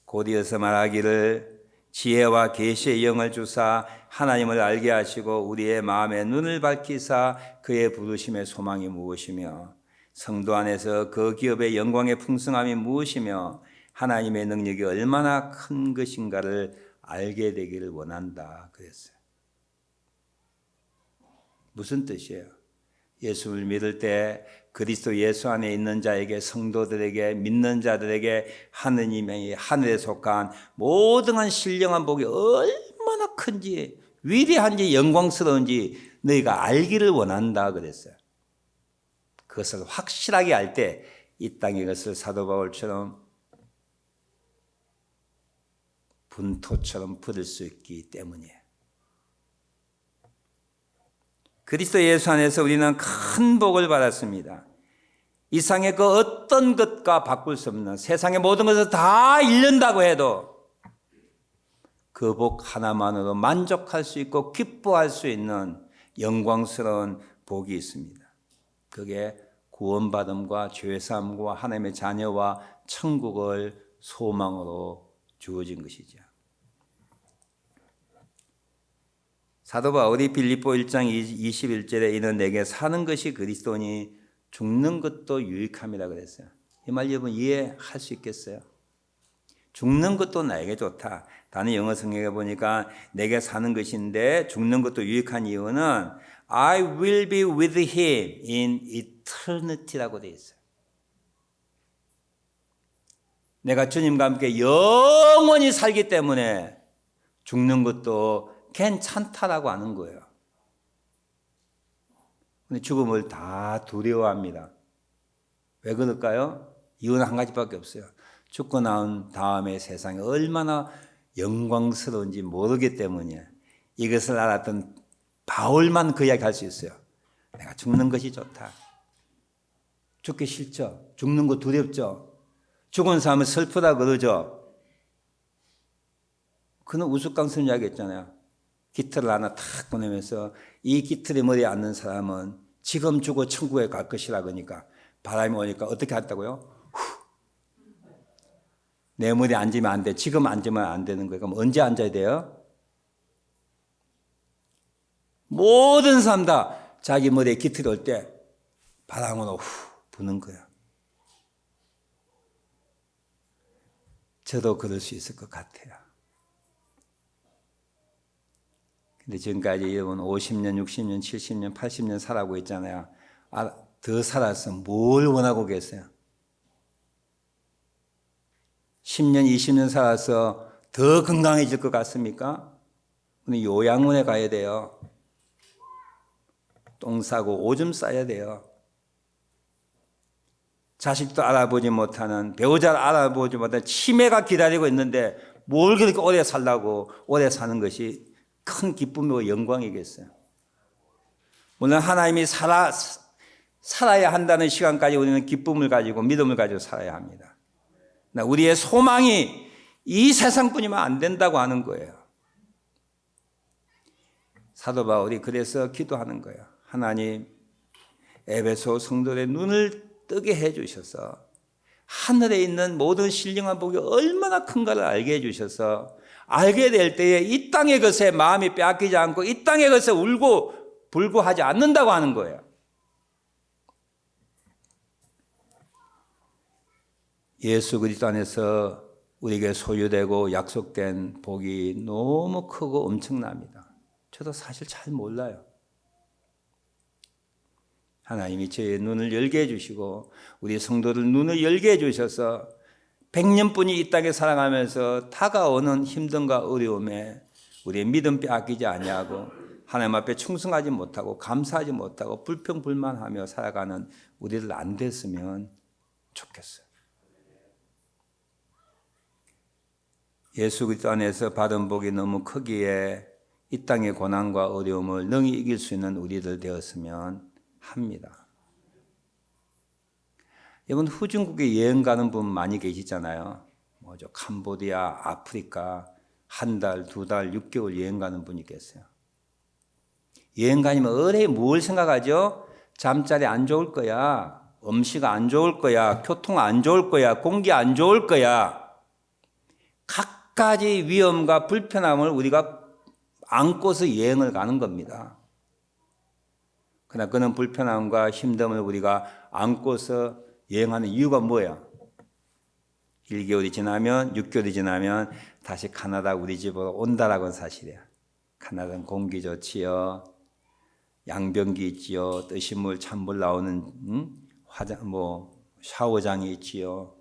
곧 이어서 말하기를 지혜와 계시의 영을 주사 하나님을 알게 하시고 우리의 마음의 눈을 밝히사 그의 부르심의 소망이 무엇이며 성도 안에서 그 기업의 영광의 풍성함이 무엇이며 하나님의 능력이 얼마나 큰 것인가를 알게 되기를 원한다 그랬어요. 무슨 뜻이에요? 예수를 믿을 때 그리스도 예수 안에 있는 자에게, 성도들에게, 믿는 자들에게 하느님의 하늘에 속한 모든 신령한 복이 얼마나 큰지, 위대한지, 영광스러운지 너희가 알기를 원한다 그랬어요. 그것을 확실하게 알 때 이 땅의 것을 사도 바울처럼 분토처럼 부를 수 있기 때문이에요. 그리스도 예수 안에서 우리는 큰 복을 받았습니다. 이 세상의 그 어떤 것과 바꿀 수 없는 세상의 모든 것을 다 잃는다고 해도 그 복 하나만으로 만족할 수 있고 기뻐할 수 있는 영광스러운 복이 있습니다. 그게 구원받음과 죄사함과 하나님의 자녀와 천국을 소망으로 주어진 것이죠. 사도 바울이 빌립보 1장 21절에 이는 내게 사는 것이 그리스도니 죽는 것도 유익함이라 그랬어요. 이 말 여러분 이해할 수 있겠어요? 죽는 것도 나에게 좋다. 다른 영어 성경에 보니까 내게 사는 것인데 죽는 것도 유익한 이유는 I will be with him in eternity라고 되어 있어요. 내가 주님과 함께 영원히 살기 때문에 죽는 것도 괜찮다라고 하는 거예요. 근데 죽음을 다 두려워합니다. 왜 그럴까요? 이유는 한 가지밖에 없어요. 죽고 난 다음에 세상이 얼마나 영광스러운지 모르기 때문에 이것을 알았던 바울만 그 이야기 할 수 있어요. 내가 죽는 것이 좋다. 죽기 싫죠? 죽는 거 두렵죠? 죽은 사람은 슬프다 그러죠? 그는 우스꽝스러운 이야기 했잖아요. 깃털을 하나 탁 보내면서 이 깃털에 머리에 앉는 사람은 지금 죽어 천국에 갈 것이라 그러니까 바람이 오니까 어떻게 했다고요? 내 머리에 앉으면 안 돼. 지금 앉으면 안 되는 거예요. 그럼 언제 앉아야 돼요? 모든 사람 다 자기 머리에 깃털이 올 때 바람으로 부는 거야. 저도 그럴 수 있을 것 같아요. 근데 지금까지 여러분 50년, 60년, 70년, 80년 살아오고 있잖아요. 더 살아서 뭘 원하고 계세요? 10년, 20년 살아서 더 건강해질 것 같습니까? 우리 요양원에 가야 돼요. 똥 싸고 오줌 싸야 돼요. 자식도 알아보지 못하는, 배우자를 알아보지 못하는 치매가 기다리고 있는데 뭘 그렇게 오래 살라고 오래 사는 것이 큰 기쁨이고 영광이겠어요. 물론 하나님이 살아야 한다는 시간까지 우리는 기쁨을 가지고 믿음을 가지고 살아야 합니다. 우리의 소망이 이 세상뿐이면 안 된다고 하는 거예요. 사도 바울이 그래서 기도하는 거예요. 하나님, 에베소 성도의 눈을 뜨게 해주셔서 하늘에 있는 모든 신령한 복이 얼마나 큰가를 알게 해주셔서 알게 될 때에 이 땅의 것에 마음이 빼앗기지 않고 이 땅의 것에 울고 불구하지 않는다고 하는 거예요. 예수 그리스도 안에서 우리에게 소유되고 약속된 복이 너무 크고 엄청납니다. 저도 사실 잘 몰라요. 하나님이 저의 눈을 열게 해주시고 우리 성도들 눈을 열게 해주셔서 100년뿐이 이 땅에 살아가면서 다가오는 힘듦과 어려움에 우리의 믿음 빼앗기지 아니하고 하나님 앞에 충성하지 못하고 감사하지 못하고 불평불만하며 살아가는 우리들 안 됐으면 좋겠어요. 예수 그리스도 안에서 받은 복이 너무 크기에 이 땅의 고난과 어려움을 능히 이길 수 있는 우리들 되었으면 합니다. 여러분 후진국에 여행 가는 분 많이 계시잖아요. 뭐죠? 캄보디아, 아프리카 한 달, 두 달, 6개월 여행 가는 분이 계세요. 여행 가면 어뢰 뭘 생각하죠? 잠자리 안 좋을 거야. 음식 안 좋을 거야. 교통 안 좋을 거야. 공기 안 좋을 거야. 각가지 위험과 불편함을 우리가 안고서 여행을 가는 겁니다. 그러나 그런 불편함과 힘듦을 우리가 안고서 여행하는 이유가 뭐야? 1개월이 지나면 6개월이 지나면 다시 카나다 우리 집으로 온다라고는 사실이야. 카나다는 공기 좋지요. 양변기 있지요. 뜨신 물, 찬물 나오는 샤워장이 있지요.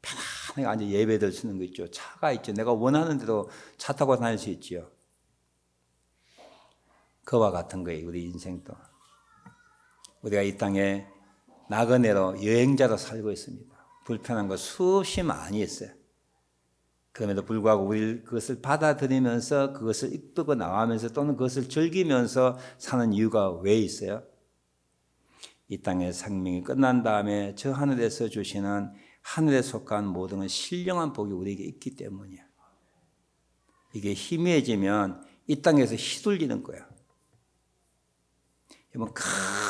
편안하게 앉아 예배들 쓰는 거 있죠. 차가 있죠. 내가 원하는 대로 차 타고 다닐 수 있지요. 그와 같은 거예요. 우리 인생도. 우리가 이 땅에 나그네로 여행자로 살고 있습니다. 불편한 거 수없이 많이 있어요. 그럼에도 불구하고 우리 그것을 받아들이면서 그것을 이끌고 나가면서 또는 그것을 즐기면서 사는 이유가 왜 있어요? 이 땅의 생명이 끝난 다음에 저 하늘에서 주시는 하늘에 속한 모든 건 신령한 복이 우리에게 있기 때문이에요. 이게 희미해지면 이 땅에서 휘둘리는 거야.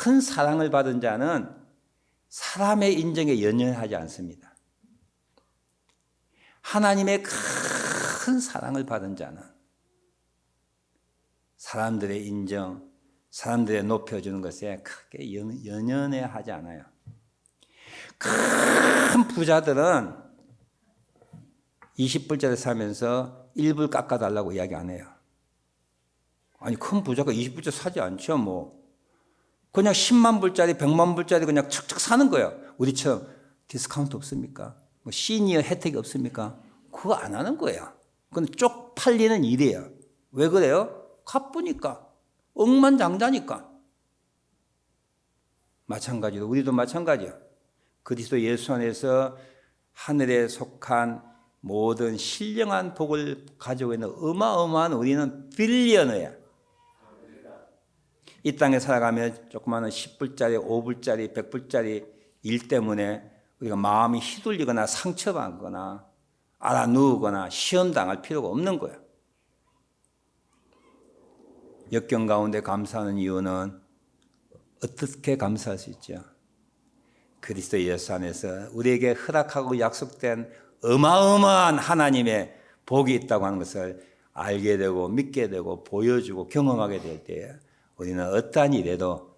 큰 사랑을 받은 자는 사람의 인정에 연연하지 않습니다. 하나님의 큰 사랑을 받은 자는 사람들의 인정, 사람들의 높여주는 것에 크게 연연해 하지 않아요. 큰 부자들은 20불짜리 사면서 1불 깎아달라고 이야기 안 해요. 아니, 큰 부자가 20불짜리 사지 않죠, 뭐. 그냥 10만 불짜리, 100만 불짜리 그냥 척척 사는 거예요. 우리처럼 디스카운트 없습니까? 뭐 시니어 혜택이 없습니까? 그거 안 하는 거예요. 그건 쪽팔리는 일이에요. 왜 그래요? 가쁘니까. 억만장자니까. 마찬가지로 우리도 마찬가지야. 그리스도 예수 안에서 하늘에 속한 모든 신령한 복을 가지고 있는 어마어마한 우리는 빌리언어야. 이 땅에 살아가면 조그마한 10불짜리, 5불짜리, 100불짜리 일 때문에 우리가 마음이 휘둘리거나 상처받거나 알아누우거나 시험당할 필요가 없는 거예요. 역경 가운데 감사하는 이유는 어떻게 감사할 수 있죠? 그리스도 예수 안에서 우리에게 허락하고 약속된 어마어마한 하나님의 복이 있다고 하는 것을 알게 되고 믿게 되고 보여주고 경험하게 될 때에 우리는 어떠한 일에도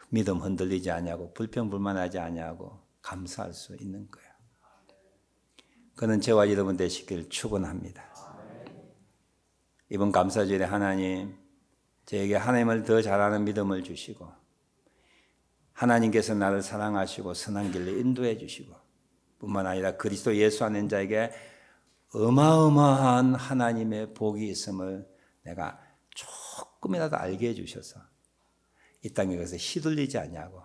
믿음 흔들리지 않냐고 불평불만하지 않냐고 감사할 수 있는 거예요. 그는 저와 여러분 되시길 축원합니다. 이번 감사절에 하나님 저에게 하나님을 더 잘 아는 믿음을 주시고 하나님께서 나를 사랑하시고 선한 길로 인도해 주시고 뿐만 아니라 그리스도 예수 안에 자에게 어마어마한 하나님의 복이 있음을 내가 조금이라도 알게 해주셔서 이 땅에서 휘둘리지 않냐고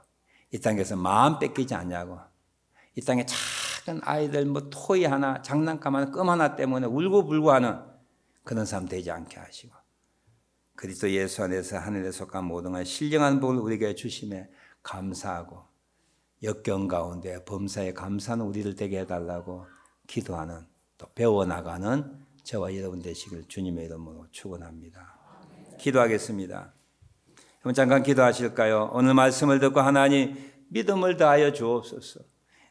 이 땅에서 마음 뺏기지 않냐고 이 땅에 작은 아이들 뭐 토이 하나 장난감 하나 껌 하나 때문에 울고불고 하는 그런 사람 되지 않게 하시고 그리스도 예수 안에서 하늘에 속한 모든 것 신령한 복을 우리에게 주심에 감사하고 역경 가운데 범사에 감사하는 우리들 되게 해달라고 기도하는 또 배워나가는 저와 여러분 되시길 주님의 이름으로 축원합니다. 기도하겠습니다. 여러분 잠깐 기도하실까요? 오늘 말씀을 듣고 하나님 믿음을 다하여 주옵소서.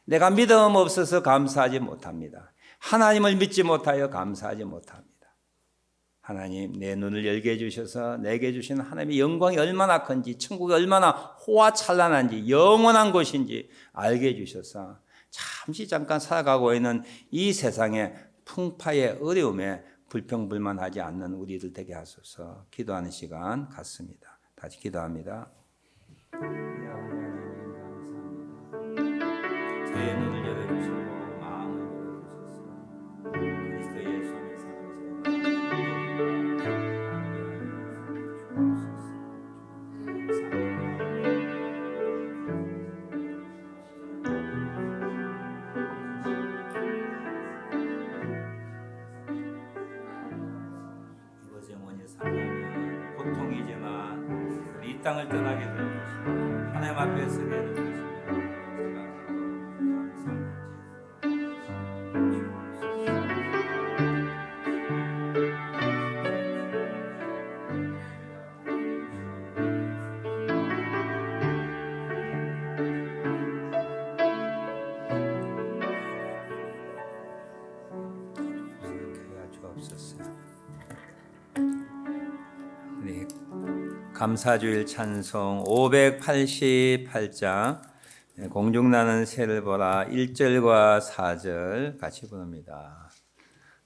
내가 믿음 없어서 감사하지 못합니다. 하나님을 믿지 못하여 감사하지 못합니다. 하나님 내 눈을 열게 해주셔서 내게 주신 하나님의 영광이 얼마나 큰지 천국이 얼마나 호화찬란한지 영원한 곳인지 알게 해주셔서 잠시 잠깐 살아가고 있는 이 세상의 풍파의 어려움에 불평불만하지 않는 우리들 되게 하소서. 기도하는 시간 갖습니다. 다시 기도합니다. 제 눈을 열어주시고 마음을 열어주셔서 그리스도 예수 안에 살아가는 고통이지만 우리 이 땅을 떠나게 될 것이다. 하나님 앞에 서게 될 것이다. 감사주일 찬송 588장 공중나는 새를 보라 1절과 4절 같이 부릅니다.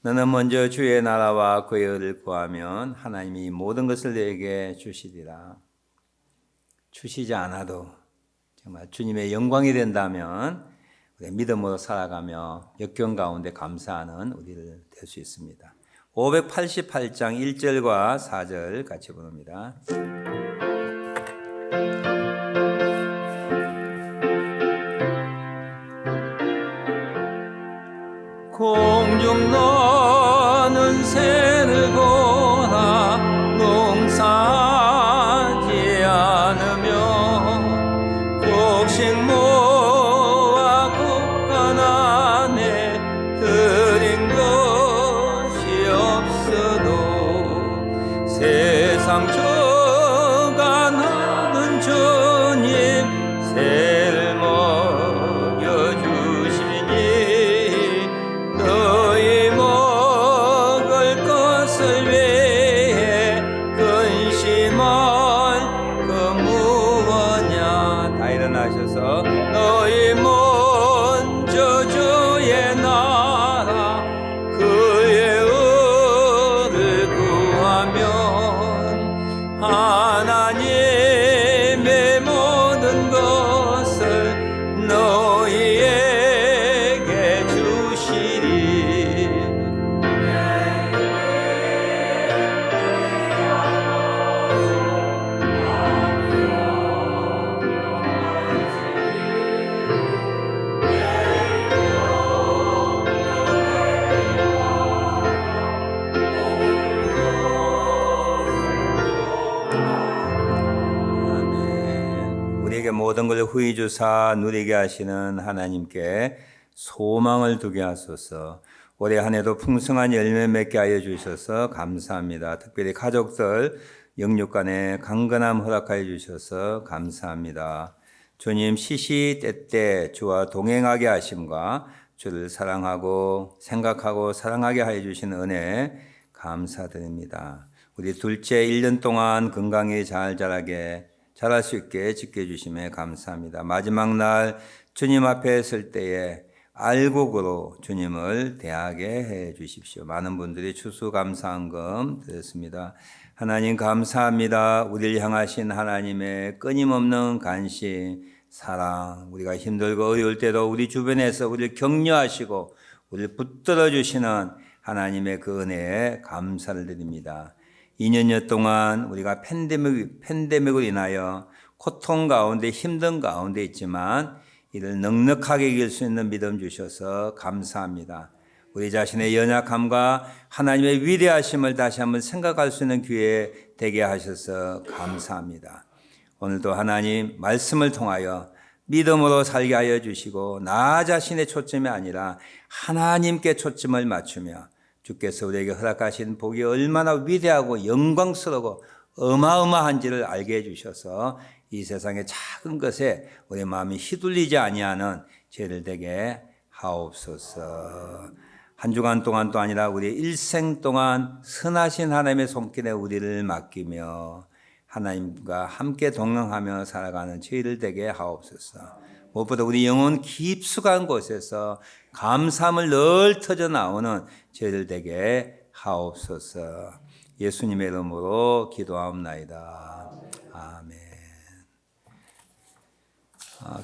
너는 먼저 주의 나라와 그의 의를 구하면 하나님이 모든 것을 내게 주시리라. 주시지 않아도 정말 주님의 영광이 된다면 우리 믿음으로 살아가며 역경 가운데 감사하는 우리를 될 수 있습니다. 588장 1절과 4절 같이 부릅니다. 공중 너는 새를 보라 농사하지 않으며 곡식모와 곡간 안에 들인 것이 없어도 세상 저간하는 주님 새를 먹여주시니 너희 먹을 것을 위해 근심할 그 무엇냐. 다 일어나셔서 너희 먼저 주의 나라 그의 의를 구하면 하나님의 모든 것을 너희에게 주시리. 아멘. 우리에게 모든 걸 후히 주사 누리게 하시는 하나님께 소망을 두게 하소서. 올해 한 해도 풍성한 열매 맺게 하여 주셔서 감사합니다. 특별히 가족들 영육간에 강건함 허락하여 주셔서 감사합니다. 주님 시시때때 주와 동행하게 하심과 주를 사랑하고 생각하고 사랑하게 하여 주신 은혜 감사드립니다. 우리 둘째 1년 동안 건강히 잘 자랄 수 있게 지켜주심에 감사합니다. 마지막 날 주님 앞에 설 때에 알곡으로 주님을 대하게 해 주십시오. 많은 분들이 추수감사한금 드렸습니다. 하나님 감사합니다. 우리를 향하신 하나님의 끊임없는 관심, 사랑, 우리가 힘들고 어려울 때도 우리 주변에서 우리를 격려하시고 우리를 붙들어 주시는 하나님의 그 은혜에 감사를 드립니다. 2년여 동안 우리가 팬데믹으로 인하여 고통 가운데 힘든 가운데 있지만 이를 넉넉하게 이길 수 있는 믿음 주셔서 감사합니다. 우리 자신의 연약함과 하나님의 위대하심을 다시 한번 생각할 수 있는 기회 되게 하셔서 감사합니다. 오늘도 하나님 말씀을 통하여 믿음으로 살게 하여 주시고 나 자신의 초점이 아니라 하나님께 초점을 맞추며 주께서 우리에게 허락하신 복이 얼마나 위대하고 영광스럽고 어마어마한지를 알게 해주셔서 이 세상의 작은 것에 우리 마음이 휘둘리지 아니하는 죄를 되게 하옵소서. 한 주간 동안도 아니라 우리 일생 동안 선하신 하나님의 손길에 우리를 맡기며 하나님과 함께 동행하며 살아가는 저희를 되게 하옵소서. 무엇보다 우리 영혼 깊숙한 곳에서 감사함을 늘 터져 나오는 저희들 되게 하옵소서. 예수님의 이름으로 기도하옵나이다. 아멘.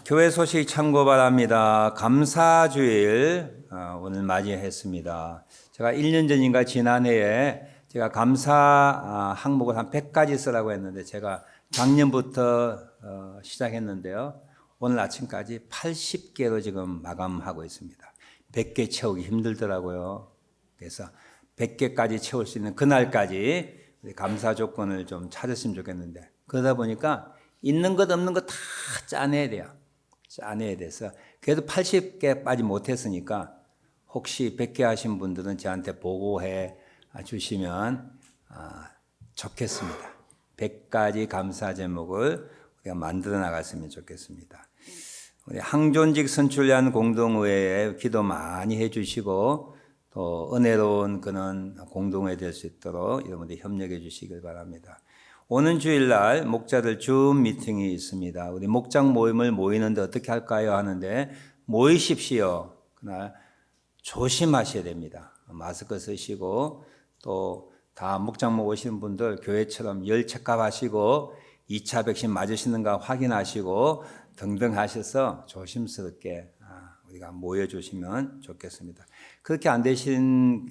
교회 소식 참고 바랍니다. 감사주일 오늘 맞이했습니다. 제가 1년 전인가 지난해에 제가 감사 항목을 한 100가지 쓰라고 했는데 제가 작년부터 시작했는데요. 오늘 아침까지 80개로 지금 마감하고 있습니다. 100개 채우기 힘들더라고요. 그래서 100개까지 채울 수 있는 그날까지 감사 조건을 좀 찾았으면 좋겠는데 그러다 보니까 있는 것 없는 것 다 짜내야 돼요. 짜내야 돼서 그래도 80개까지 못했으니까 혹시 100개 하신 분들은 저한테 보고해 주시면 좋겠습니다. 100가지 감사 제목을 우리가 만들어 나갔으면 좋겠습니다. 우리 항존직 선출위원 공동회에 기도 많이 해주시고 또 은혜로운 그런 공동회 될 수 있도록 여러분들 협력해 주시길 바랍니다. 오는 주일날 목자들 줌 미팅이 있습니다. 우리 목장 모임을 모이는데 어떻게 할까요? 하는데 모이십시오. 그날 조심하셔야 됩니다. 마스크 쓰시고 또 다 목장 모으시는 분들 교회처럼 열 체크하시고 2차 백신 맞으시는가 확인하시고 등등 하셔서 조심스럽게 우리가 모여주시면 좋겠습니다. 그렇게 안 되신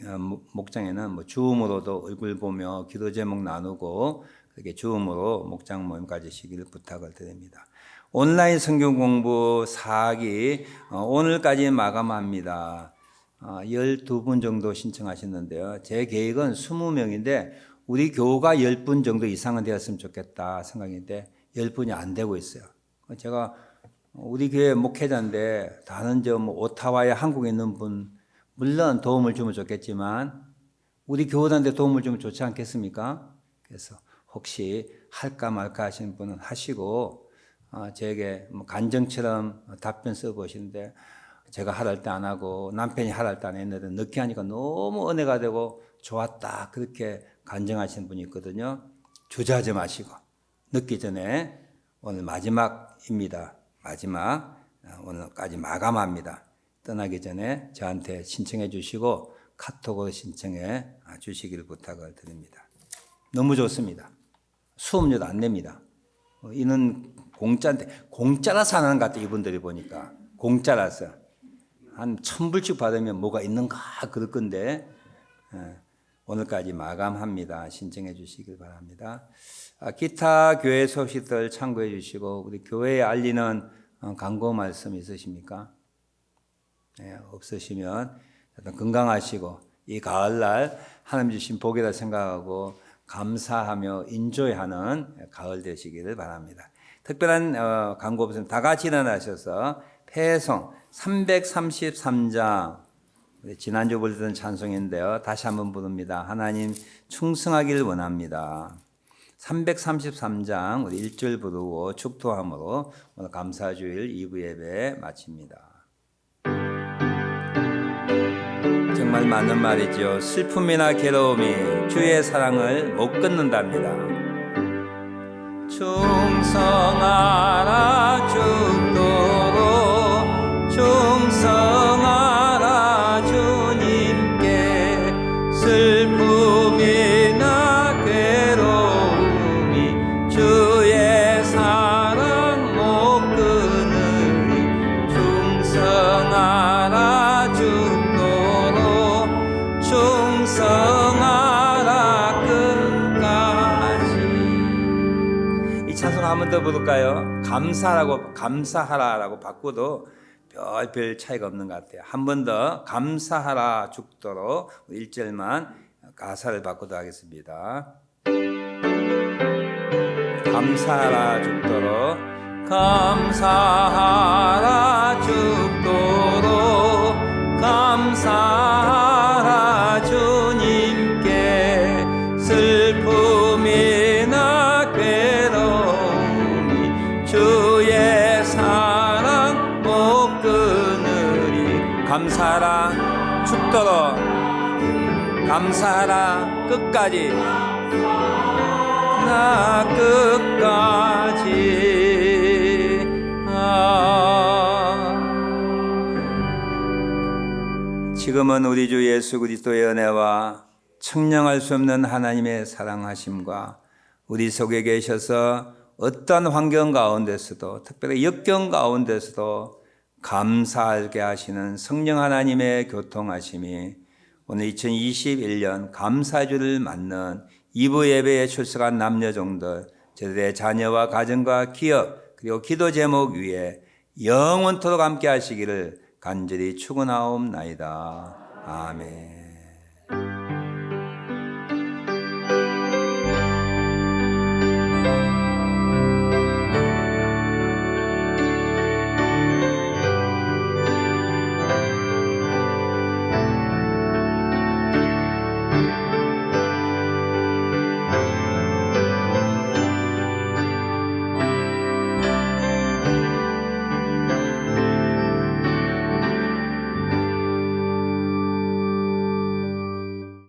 목장에는 뭐 줌으로도 얼굴 보며 기도 제목 나누고 그렇게 줌으로 목장 모임 가지시기를 부탁을 드립니다. 온라인 성경 공부 4기 오늘까지 마감합니다. 12분 정도 신청하셨는데요. 제 계획은 20명인데 우리 교우가 10분 정도 이상은 되었으면 좋겠다 생각인데 10분이 안 되고 있어요. 제가 우리 교회 목회자인데 다른 오타와에 한국에 있는 분 물론 도움을 주면 좋겠지만 우리 교우들한테 도움을 주면 좋지 않겠습니까? 그래서 혹시 할까 말까 하시는 분은 하시고 저에게 간정처럼 답변 써보시는데 제가 하랄 때 안 하고 남편이 하랄 때 안 했는데 늦게 하니까 너무 은혜가 되고 좋았다 그렇게 간증하시는 분이 있거든요. 주저하지 마시고 늦기 전에 오늘 마지막입니다. 마지막 오늘까지 마감합니다. 떠나기 전에 저한테 신청해 주시고 카톡으로 신청해 주시기를 부탁을 드립니다. 너무 좋습니다. 수업료도 안 냅니다. 이는 공짜라서 하는 것 같아요. 이분들이 보니까 공짜라서 한 1,000불씩 받으면 뭐가 있는가 그럴 건데 오늘까지 마감합니다. 신청해 주시길 바랍니다. 기타 교회 소식들 참고해 주시고 우리 교회에 알리는 광고 말씀 있으십니까? 네, 없으시면 건강하시고 이 가을날 하나님 주신 복이라 생각하고 감사하며 인조하는 가을 되시기를 바랍니다. 특별한 광고 없으면 다 같이 일어나셔서 패송 333장 지난주 부르던 찬송인데요. 다시 한번 부릅니다. 하나님 충성하기를 원합니다. 333장 우리 1절 부르고 축도함으로 오늘 감사주일 2부 예배 마칩니다. 정말 맞는 말이죠. 슬픔이나 괴로움이 주의 사랑을 못 끊는답니다. 충성하라 죽도록 충성하라 주님께 슬픔이나 괴로움이 주의 사랑 못 끊으리 충성하라 죽도록 충성하라 끝까지. 이 찬송 한 번 더 부를까요? 감사하라라고 바꿔도 별 차이가 없는 것 같아요. 한 번 더 감사하라 죽도록 1절만 가사를 바꿔도 하겠습니다. 감사하라 죽도록 감사하라 죽도록 감사하라 주님께 슬픔이나 괴로움이 주의 사랑 못 끊으리 감사하라 죽도록 감사하라 끝까지 나 끝까지 지금은 우리 주 예수 그리스도의 은혜와 청량할 수 없는 하나님의 사랑하심과 우리 속에 계셔서 어떤 환경 가운데서도 특별히 역경 가운데서도 감사하게 하시는 성령 하나님의 교통하심이 오늘 2021년 감사주를 맞는 2부 예배에 출석한 남녀종들 저들의 자녀와 가정과 기업 그리고 기도 제목 위에 영원토록 함께 하시기를 간절히 축원하옵나이다. 아멘.